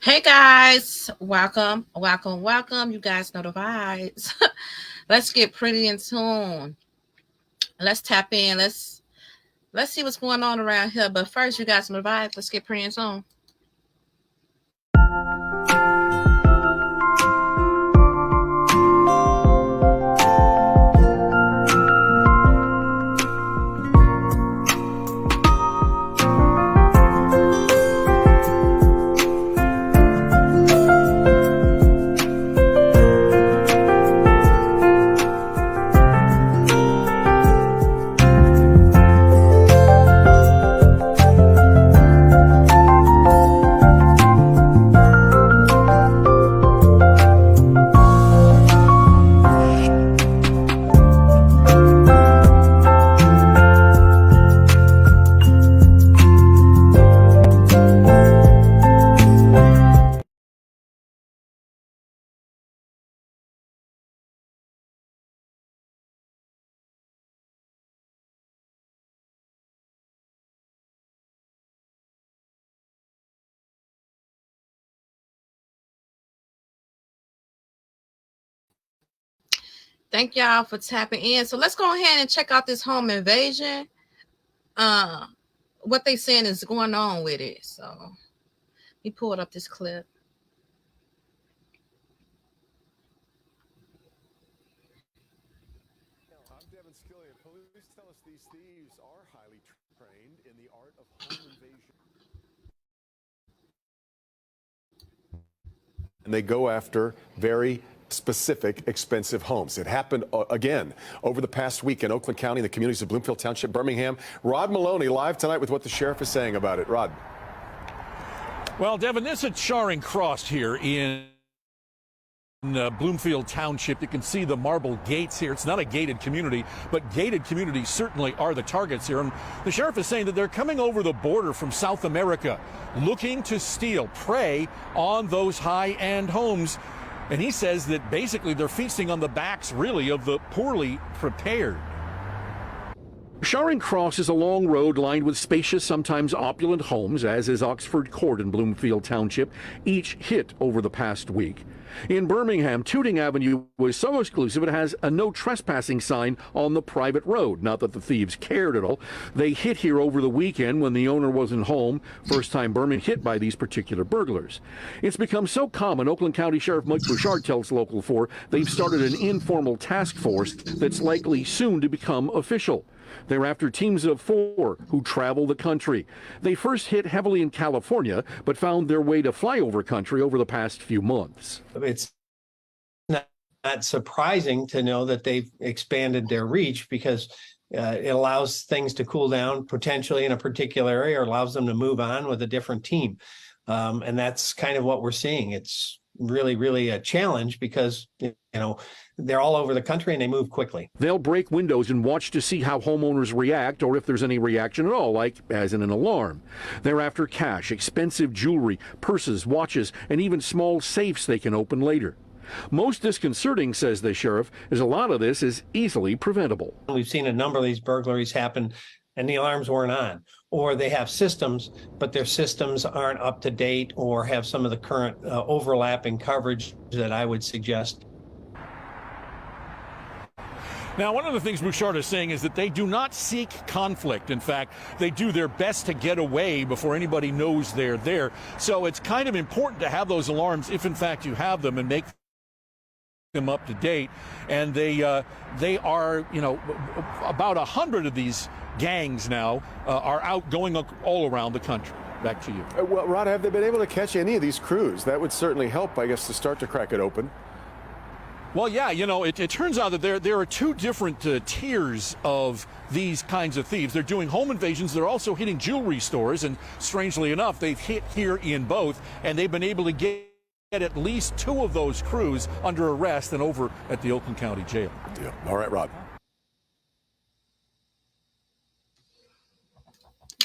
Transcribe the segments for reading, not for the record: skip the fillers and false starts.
Hey guys, welcome. You guys know the vibes. Let's get pretty in tune. Let's tap in. Let's see what's going on around here. But first, you guys know the vibes. Let's get pretty in tune. Thank y'all for tapping in. So let's go ahead and check out this home invasion. Uh, what they saying is going on with it. So let me pull up this clip. Police tell us these thieves are highly trained in the art of home invasion. And they go after very specific, expensive homes. It happened again over the past week in Oakland County, in the communities of Bloomfield Township, Birmingham. Rod Maloney live tonight with what the sheriff is saying about it. Rod. Well, Devin, this is Charing Cross here in Bloomfield Township. You can see the marble gates here. It's not a gated community, but gated communities certainly are the targets here. And the sheriff is saying that they're coming over the border from South America, looking to steal, prey on those high-end homes. And he says that basically they're feasting on the backs, really, of the poorly prepared. Charing Cross is a long road lined with spacious, sometimes opulent homes, as is Oxford Court in Bloomfield Township, each hit over the past week. In Birmingham, Tooting Avenue was so exclusive it has a no trespassing sign on the private road. Not that the thieves cared at all. They hit here over the weekend when the owner wasn't home. First time Birmingham hit by these particular burglars. It's become so common, Oakland County Sheriff Mike Bouchard tells Local 4 they've started an informal task force that's likely soon to become official. They're after teams of 4 who travel the country. They first hit heavily in California, but found their way to flyover country over the past few months. It's not surprising to know that they've expanded their reach because it allows things to cool down potentially in a particular area or allows them to move on with a different team. And that's kind of what we're seeing. It's really a challenge because, they're all over the country and they move quickly. They'll break windows and watch to see how homeowners react or if there's any reaction at all, like as in an alarm. They're after cash, expensive jewelry, purses, watches, and even small safes they can open later. Most disconcerting, says the sheriff, is a lot of this is easily preventable. We've seen a number of these burglaries happen and the alarms weren't on, or they have systems, but their systems aren't up to date or have some of the current overlapping coverage that I would suggest. Now, one of the things Bouchard is saying is that they do not seek conflict. In fact, they do their best to get away before anybody knows they're there. So it's kind of important to have those alarms, if in fact you have them, and make them up to date. And they are, about 100 of these gangs now are out going all around the country. Back to you. Well, Rod, have they been able to catch any of these crews? That would certainly help, I guess, to start to crack it open. Well, yeah, it turns out that there are 2 different tiers of these kinds of thieves. They're doing home invasions. They're also hitting jewelry stores. And strangely enough, they've hit here in both. And they've been able to get at least 2 of those crews under arrest and over at the Oakland County Jail. Good deal. All right, Rod.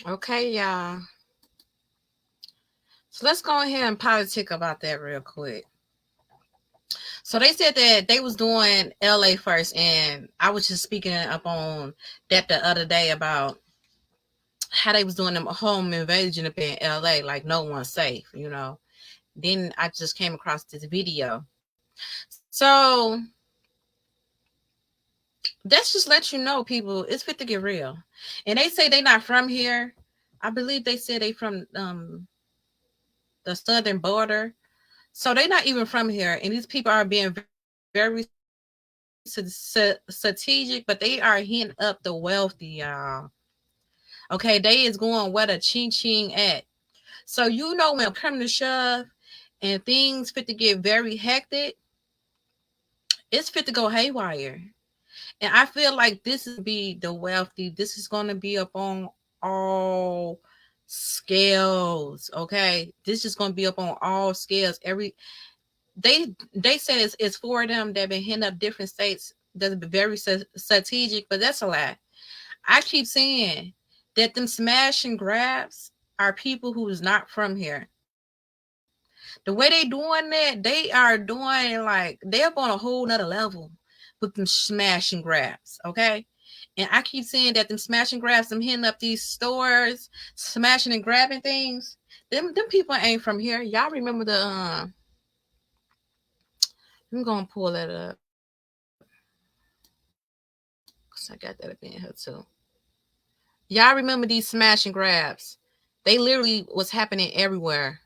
Okay, y'all. So let's go ahead and politic about that real quick. So they said that they was doing LA first, and I was just speaking up on that the other day about how they was doing them home invasion up in LA, like no one's safe, Then I just came across this video. So that's just let you know, people, it's fit to get real. And they say they not from here. I believe they said they from the southern border. So they're not even from here. And these people are being very strategic, but they are hitting up the wealthy, y'all. Okay, they is going where the ching ching at. So you know when it comes to shove and things fit to get very hectic, it's fit to go haywire. And I feel like this is be the wealthy. This is gonna be up on all scales. Okay. This is gonna be up on all scales. They said it's for them that been hitting up different states that's very strategic, but that's a lie. I keep saying that them smash and grabs are people who's not from here. The way they doing that, they are doing like they're on a whole nother level with them smash and grabs, okay? And I keep saying that them smash and grabs, them hitting up these stores, smashing and grabbing things. Them people ain't from here. Y'all remember the I'm gonna pull that up. Cause I got that up in here too. Y'all remember these smash and grabs? They literally was happening everywhere.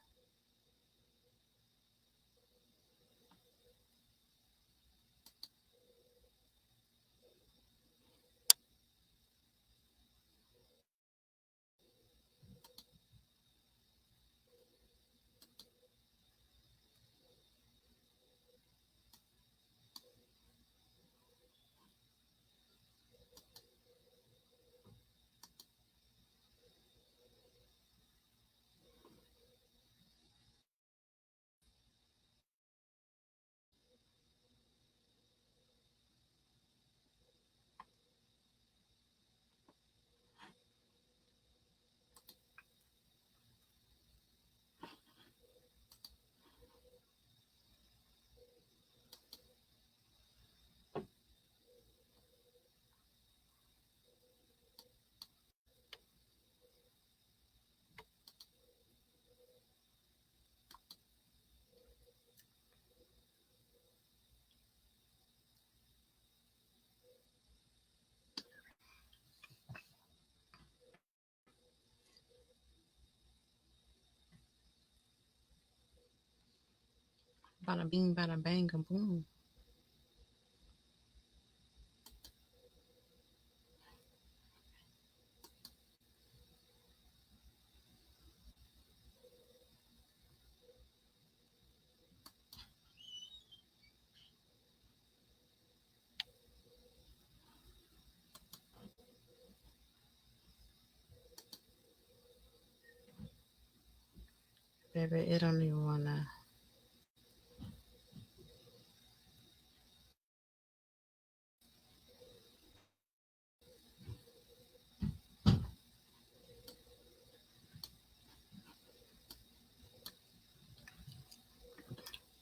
Bada bing, bada bang, boom. Baby, it don't even wanna.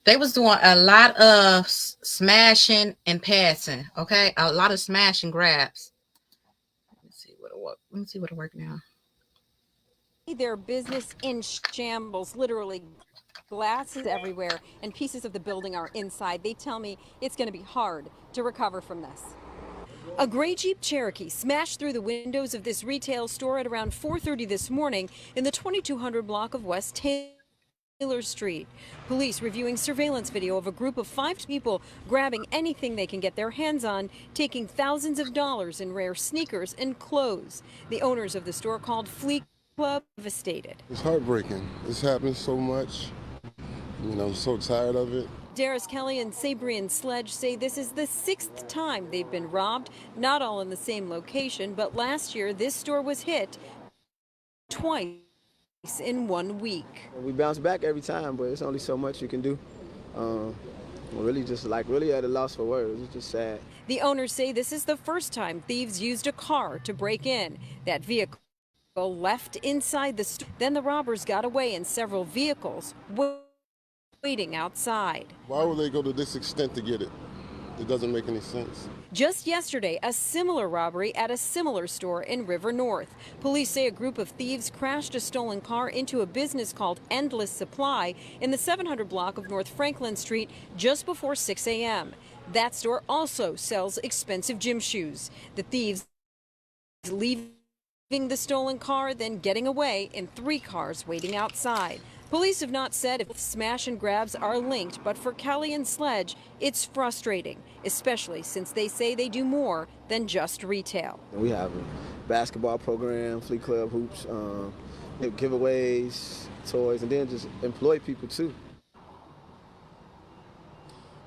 They was doing a lot of smashing and passing. Okay, a lot of smash and grabs. Let me see what it work. Let me see what it work now. Their business in shambles, literally glasses everywhere, and pieces of the building are inside. They tell me it's going to be hard to recover from this. A gray Jeep Cherokee smashed through the windows of this retail store at around 4:30 this morning in the 2200 block of West Taylor Street. Police reviewing surveillance video of a group of 5 people grabbing anything they can get their hands on, taking thousands of dollars in rare sneakers and clothes. The owners of the store called Fleet Club devastated. It's heartbreaking. This happens so much. You know, I'm so tired of it. Darius Kelly and Sabrian Sledge say this is the 6th time they've been robbed, not all in the same location, but last year this store was hit twice in 1 week. We bounce back every time, but it's only so much you can do. We're really just really at a loss for words. It's just sad. The owners say this is the first time thieves used a car to break in. That vehicle left inside the store. Then the robbers got away in several vehicles waiting outside. Why would they go to this extent to get it? It doesn't make any sense. Just yesterday, a similar robbery at a similar store in River North. Police say a group of thieves crashed a stolen car into a business called Endless Supply in the 700 block of North Franklin Street just before 6 a.m. That store also sells expensive gym shoes. The thieves leaving the stolen car, then getting away in 3 cars waiting outside. Police have not said if smash and grabs are linked, but for Kelly and Sledge, it's frustrating, especially since they say they do more than just retail. We have a basketball program, Fleet Club hoops, giveaways, toys, and then just employ people too.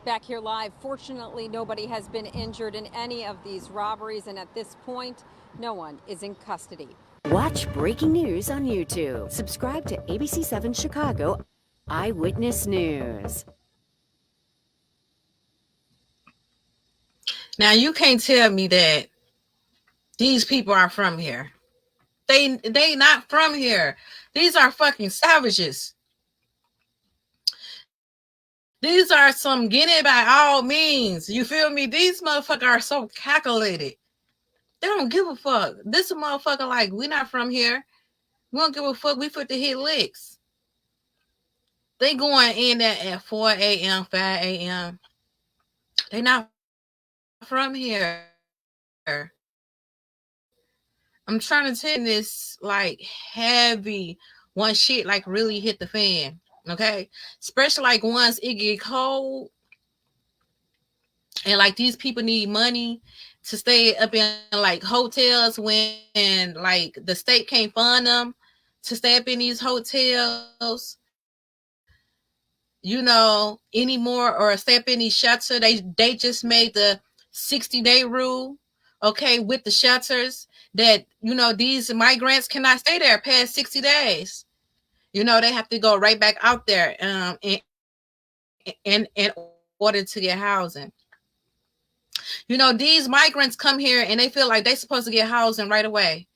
Back here live, fortunately, nobody has been injured in any of these robberies, and at this point, no one is in custody. Watch breaking news on YouTube. Subscribe to ABC 7 Chicago Eyewitness News. Now you can't tell me that these people are from here. They not from here. These are fucking savages. These are some get it by all means. You feel me? These motherfuckers are so calculated. They don't give a fuck. This motherfucker like, we not from here. We don't give a fuck. We fit to hit licks. They going in at 4 a.m., 5 a.m. They not from here. I'm trying to tell you this like heavy one shit like really hit the fan. Okay. Especially like once it get cold and like these people need money to stay up in like hotels when like the state can't fund them to stay up in these hotels, you know, anymore, or stay up in these shelters. They just made the 60-day rule, okay, with the shelters that, you know, these migrants cannot stay there past 60 days. You know, they have to go right back out there in order to get housing. You know, these migrants come here and they feel like they're supposed to get housing right away.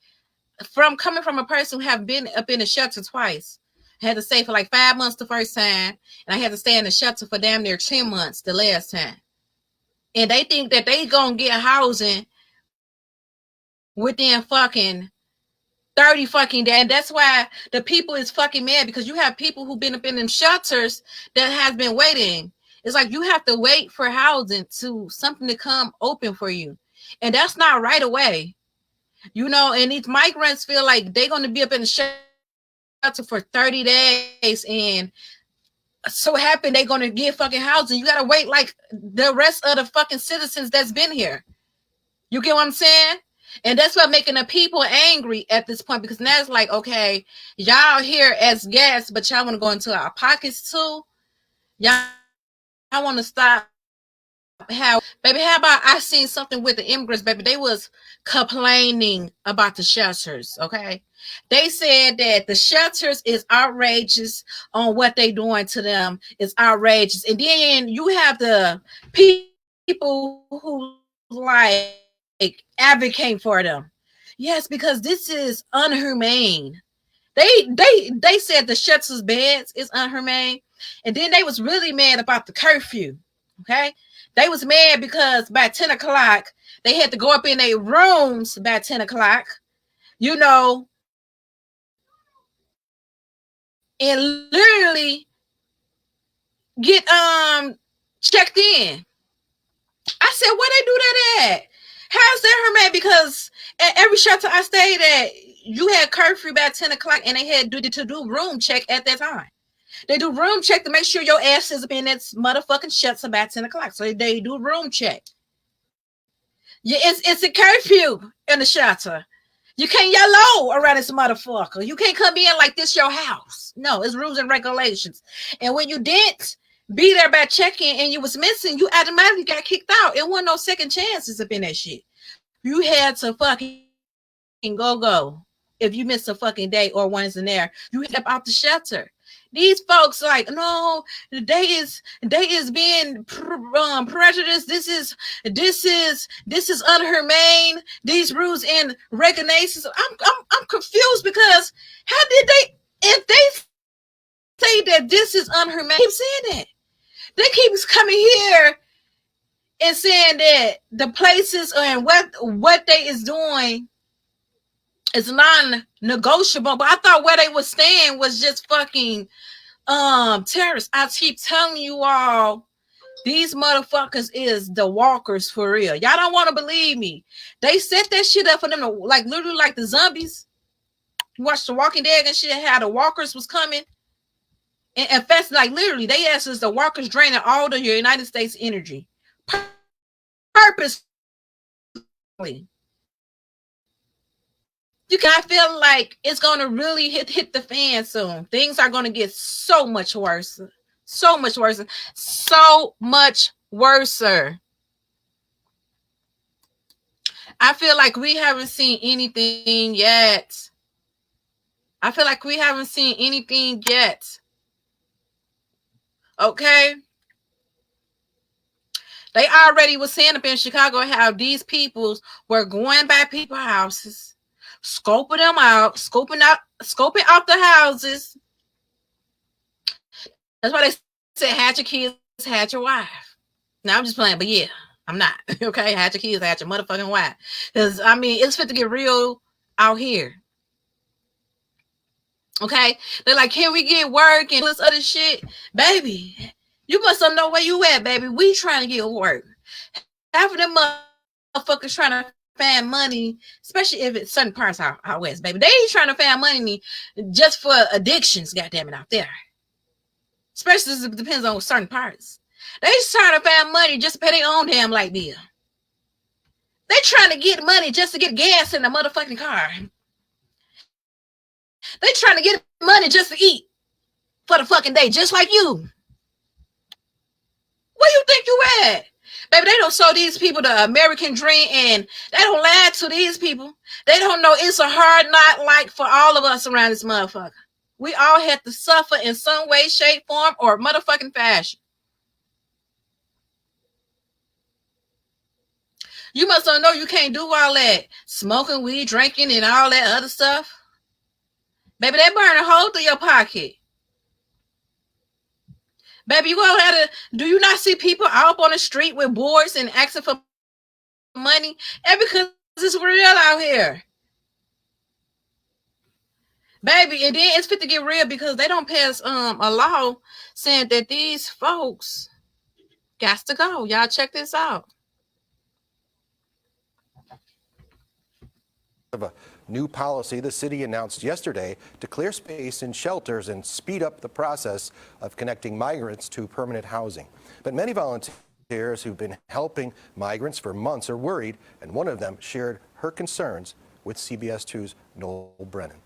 Coming from a person who have been up in the shelter twice. I had to stay for like 5 months the first time, and I had to stay in the shelter for damn near 10 months the last time. And they think that they gonna get housing within fucking 30 fucking days. And that's why the people is fucking mad, because you have people who've been up in them shelters that has been waiting. It's like you have to wait for housing to something to come open for you. And that's not right away. You know, and these migrants feel like they're going to be up in the shelter for 30 days and so happy they're going to get fucking housing. You got to wait like the rest of the fucking citizens that's been here. You get what I'm saying? And that's what making the people angry at this point, because now it's like, okay, y'all here as guests, but y'all want to go into our pockets too. Y'all want to stop. How about I seen something with the immigrants, baby? They was complaining about the shelters, okay? They said that the shelters is outrageous on what they doing to them. It's outrageous. And then you have the people who like advocate for them. Yes, because this is unhumane. They said the shelters beds is unhumane. And then they was really mad about the curfew, okay? They was mad because by 10 o'clock, they had to go up in their rooms by 10 o'clock, you know, and literally get checked in. I said, where they do that at? How's that her man? Because at every shelter I stayed at, you had curfew by 10 o'clock and they had duty to do room check at that time. They do room check to make sure your ass is up in that motherfucking shelter by 10 o'clock. So they do room check. Yeah, it's a curfew in the shelter. You can't yellow around this motherfucker. You can't come in like this your house. No, it's rules and regulations. And when you didn't be there by check-in and you was missing, you automatically got kicked out. It wasn't no second chances up in that shit. You had to fucking go. If you missed a fucking day or one is in there, you step out the shelter. These folks like, no, they is being prejudiced. This is unhumane. These rules and regulations. I'm confused, because how did they, if they say that this is unhumane, keep saying that. They keep coming here and saying that the places and what they is doing is non-negotiable. But I thought where they were staying was just fucking terrorists. I keep telling you all, these motherfuckers is the walkers for real. Y'all don't want to believe me. They set that shit up for them to, like, literally like the zombies. You watch The Walking Dead and shit, how the walkers was coming. And fast, like literally, they asked us the walkers draining all the United States energy. Purposely. I feel like it's going to really hit the fan soon. Things are going to get so much worse. So much worse. So much worse. I feel like we haven't seen anything yet. Okay? They already was saying up in Chicago how these peoples were going by people's houses, scoping out the houses. That's why they said, had your kids, had your wife. Now I'm just playing, but yeah, I'm not. Okay, had your kids, had your motherfucking wife. Because I mean, it's fit to get real out here. Okay, they're like, can we get work and this other shit, baby? You must know where you at, baby. We trying to get work. Half of them motherfuckers trying to find money, especially if it's certain parts out west, baby. They ain't trying to find money just for addictions, goddamn it, out there. Especially if it depends on certain parts. They just trying to find money just to pay their own damn light bill. They trying to get money just to get gas in the motherfucking car. They trying to get money just to eat for the fucking day, just like you. Where you think you at? Baby, they don't show these people the American dream, and they don't lie to these people. They don't know it's a hard knock like for all of us around this motherfucker. We all had to suffer in some way, shape, form, or motherfucking fashion. You must know you can't do all that smoking, weed, drinking, and all that other stuff. Baby, they burn a hole through your pocket. Baby, you gonna have to, do you not see people out on the street with boards and asking for money? And because it's real out here. Baby, and then it's fit to get real because they don't pass a law saying that these folks got to go. Y'all check this out. Of a new policy the city announced yesterday to clear space in shelters and speed up the process of connecting migrants to permanent housing. But many volunteers who've been helping migrants for months are worried, and one of them shared her concerns with CBS 2's Noel Brennan.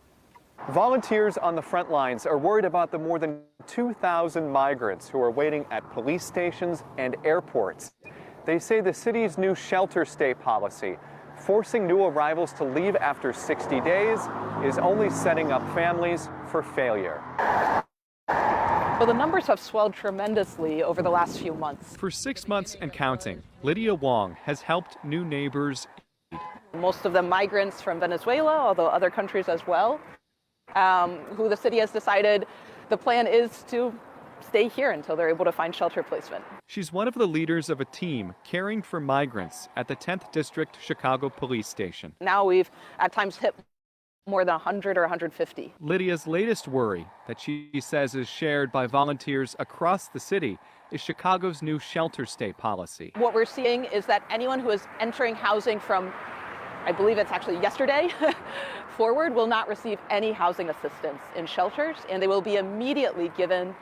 Volunteers on the front lines are worried about the more than 2,000 migrants who are waiting at police stations and airports. They say the city's new shelter stay policy, forcing new arrivals to leave after 60 days, is only setting up families for failure. Well, the numbers have swelled tremendously over the last few months. For 6 months and counting, Lydia Wong has helped new neighbors. Most of them migrants from Venezuela, although other countries as well, who the city has decided the plan is to stay here until they're able to find shelter placement. She's one of the leaders of a team caring for migrants at the 10th District Chicago Police Station. Now we've at times hit more than 100 or 150. Lydia's latest worry, that she says is shared by volunteers across the city, is Chicago's new shelter stay policy. What we're seeing is that anyone who is entering housing from, I believe it's actually yesterday, forward will not receive any housing assistance in shelters, and they will be immediately given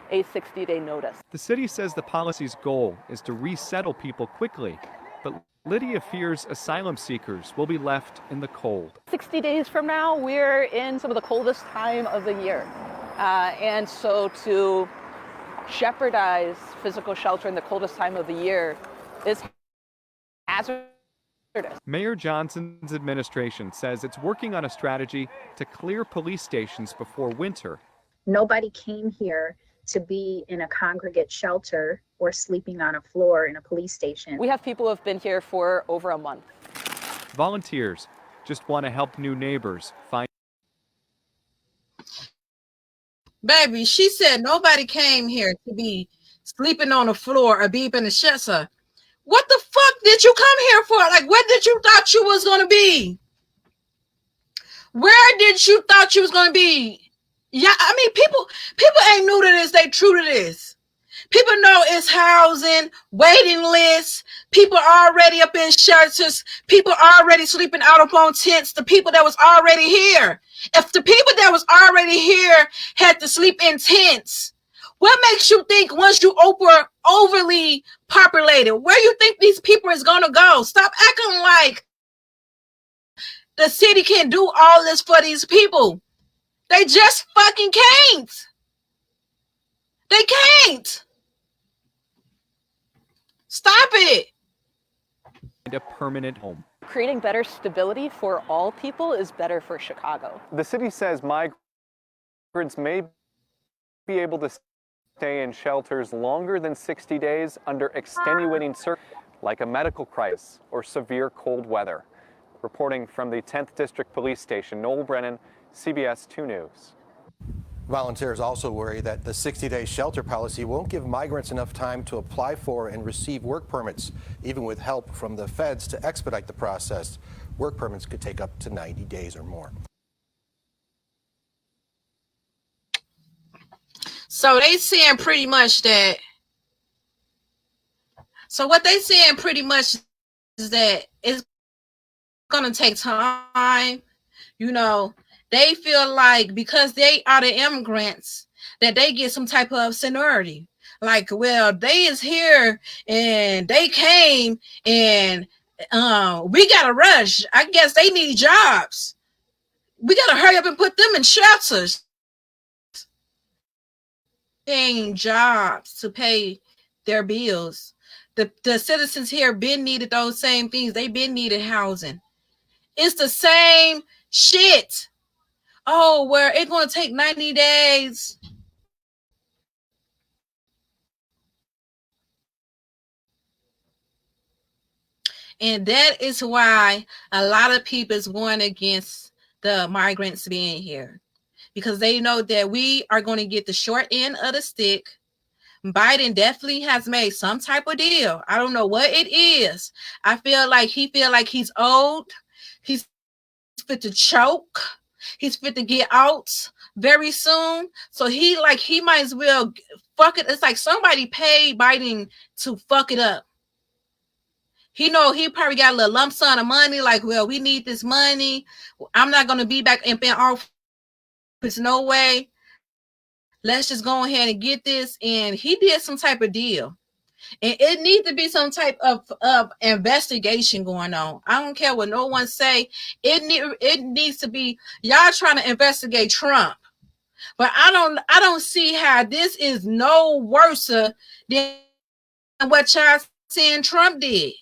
a 60-day notice. The city says the policy's goal is to resettle people quickly, but Lydia fears asylum seekers will be left in the cold. 60 days from now, we're in some of the coldest time of the year. And so to jeopardize physical shelter in the coldest time of the year is hazardous. Mayor Johnson's administration says it's working on a strategy to clear police stations before winter. Nobody came here to be in a congregate shelter or sleeping on a floor in a police station. We have people who have been here for over a month. Volunteers just want to help new neighbors find. Baby, she said nobody came here to be sleeping on the floor or be in a shelter. What the fuck did you come here for? Like, where did you thought you was gonna be? Where did you thought you was gonna be? Yeah, I mean, people ain't new to this. They true to this. People know it's housing, waiting lists. People already up in shelters. People already sleeping out upon tents. The people that was already here. If the people that was already here had to sleep in tents, what makes you think once you overly populated, where you think these people is gonna go? Stop acting like the city can do all this for these people. They just fucking can't. They can't. Stop it. A permanent home. Creating better stability for all people is better for Chicago. The city says migrants may be able to stay in shelters longer than 60 days under extenuating circumstances, like a medical crisis or severe cold weather. Reporting from the 10th District Police Station, Noel Brennan, CBS 2 News. Volunteers also worry that the 60-day shelter policy won't give migrants enough time to apply for and receive work permits. Even with help from the feds to expedite the process, work permits could take up to 90 days or more. So they saying pretty much that. So what they saying pretty much is that it's gonna take time. You know, they feel like because they are the immigrants that they get some type of seniority. Like, well, they is here and they came and we gotta rush. I guess they need jobs. We gotta hurry up and put them in shelters. Paying jobs to pay their bills. The citizens here been needed those same things. They been needed housing. It's the same shit. Oh, where it's gonna take 90 days. And that is why a lot of people is going against the migrants being here. Because they know that we are going to get the short end of the stick. Biden definitely has made some type of deal. I don't know what it is. I feel like he's old. He's fit to choke. He's fit to get out very soon. So he might as well fuck it. It's like somebody paid Biden to fuck it up. He probably got a little lump sum of money. Like, well, we need this money. I'm not going to be back in office. No way. Let's just go ahead and get this. And he did some type of deal. And it needs to be some type of investigation going on. I don't care what no one say. It needs to be, y'all trying to investigate Trump. But I don't see how this is no worse than what y'all saying Trump did.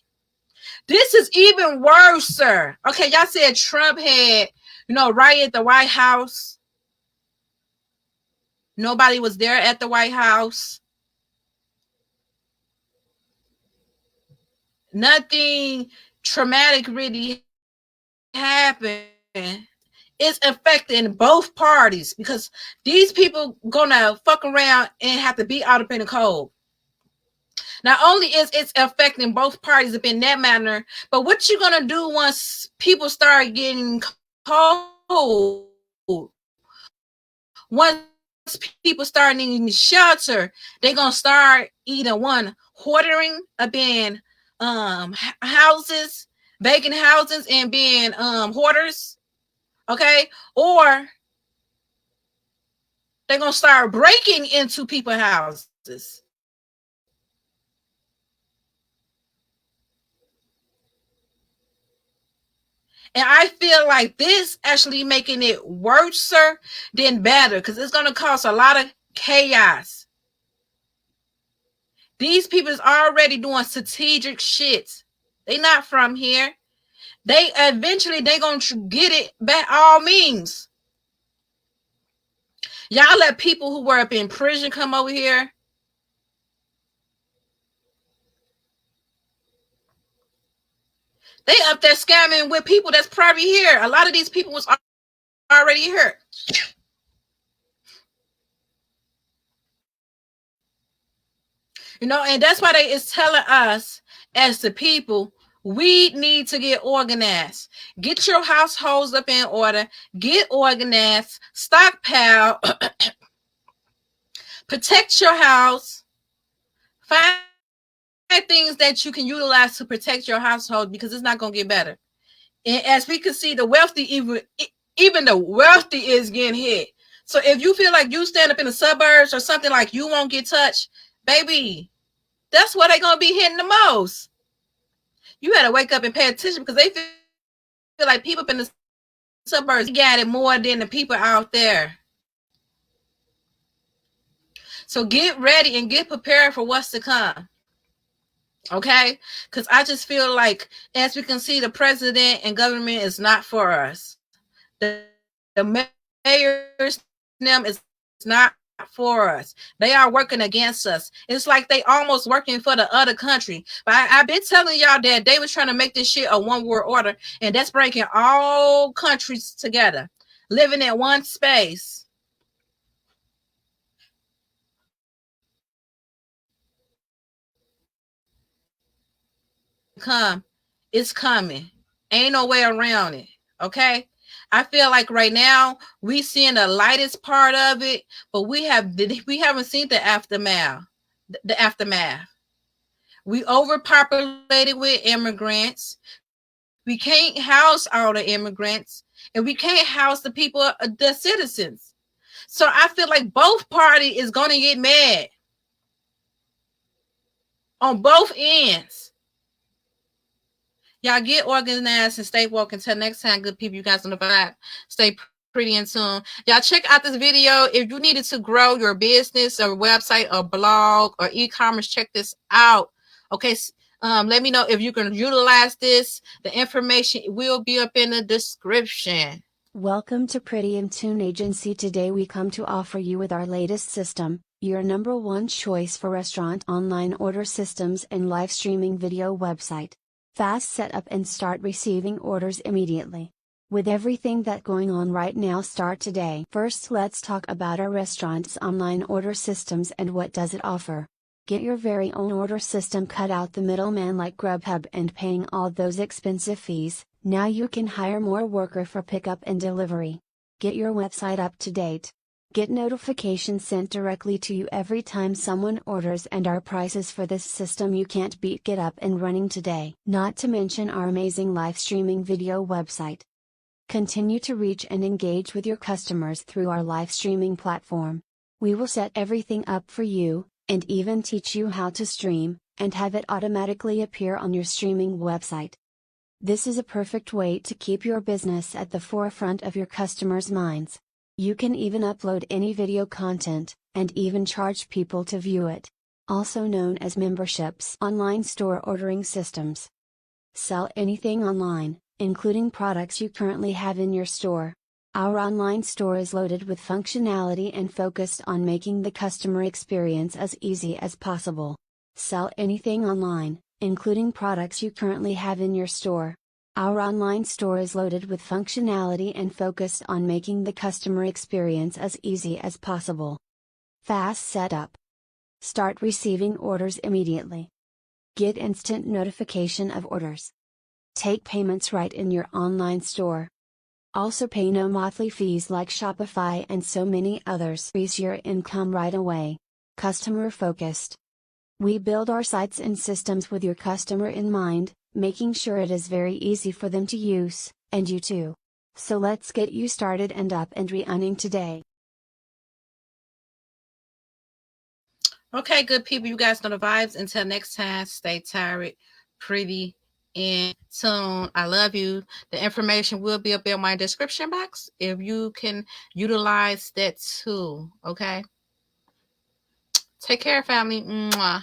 This is even worse, sir. Okay, y'all said Trump had, right at the White House. Nobody was there at the White House. Nothing traumatic really happened. It's affecting both parties because these people gonna fuck around and have to be out up in the cold. Not only is it's affecting both parties up in that manner, but what you gonna do once people start getting cold? Once people start needing shelter, they're gonna start either one hoarding up in houses, vacant houses, and being hoarders, okay, or they're gonna start breaking into people's houses. And I feel like this actually making it worse than better because it's going to cause a lot of chaos. These people is already doing strategic shit. They not from here. They eventually going to get it by all means. Y'all let people who were up in prison come over here. They up there scamming with people that's probably here. A lot of these people was already here. And that's why it's telling us as the people, we need to get organized. Get your households up in order. Get organized. Stockpile. Protect your house. Find things that you can utilize to protect your household, because it's not going to get better. And as we can see, the wealthy, even the wealthy is getting hit. So if you feel like you stand up in the suburbs or something, like you won't get touched, baby, that's where they're going to be hitting the most. You got to wake up and pay attention, because they feel like people up in the suburbs got it more than the people out there. So get ready and get prepared for what's to come. Okay? Because I just feel like, as we can see, the president and government is not for us. The mayors, them, is not for us. They are working against us. It's like they almost working for the other country. But I've been telling y'all that they was trying to make this shit a one world order, and that's breaking all countries together, living in one space. It's coming. Ain't no way around it. Okay? I feel like right now we seeing the lightest part of it, but we haven't seen the aftermath. The aftermath. We overpopulated with immigrants. We can't house all the immigrants, and we can't house the people, the citizens. So I feel like both parties is going to get mad on both ends. Y'all get organized and stay woke. Until next time, good people, you guys on the vibe. Stay pretty in tune. Y'all check out this video. If you needed to grow your business or website or blog or e-commerce, check this out. Okay. Let me know if you can utilize this. The information will be up in the description. Welcome to Pretty in Tune Agency. Today we come to offer you with our latest system, your #1 choice for restaurant online order systems and live streaming video website. Fast setup and start receiving orders immediately. With everything that going on right now, start today. First, let's talk about our restaurant's online order systems and what does it offer. Get your very own order system, cut out the middleman like Grubhub and paying all those expensive fees. Now you can hire more worker for pickup and delivery. Get your website up to date. Get notifications sent directly to you every time someone orders, and our prices for this system you can't beat. Get up and running today. Not to mention our amazing live streaming video website. Continue to reach and engage with your customers through our live streaming platform. We will set everything up for you, and even teach you how to stream, and have it automatically appear on your streaming website. This is a perfect way to keep your business at the forefront of your customers' minds. You can even upload any video content, and even charge people to view it. Also known as memberships. Online store ordering systems. Sell anything online, including products you currently have in your store. Our online store is loaded with functionality and focused on making the customer experience as easy as possible. Sell anything online, including products you currently have in your store. Our online store is loaded with functionality and focused on making the customer experience as easy as possible. Fast setup. Start receiving orders immediately. Get instant notification of orders. Take payments right in your online store. Also pay no monthly fees like Shopify and so many others. Increase your income right away. Customer focused. We build our sites and systems with your customer in mind, making sure it is very easy for them to use, and you too. So let's get you started and up and running today. Okay, good people, you guys know the vibes. Until next time, stay tired, pretty in tune. I love you. The information will be up in my description box if you can utilize that too. Okay. Take care, family. Mwah.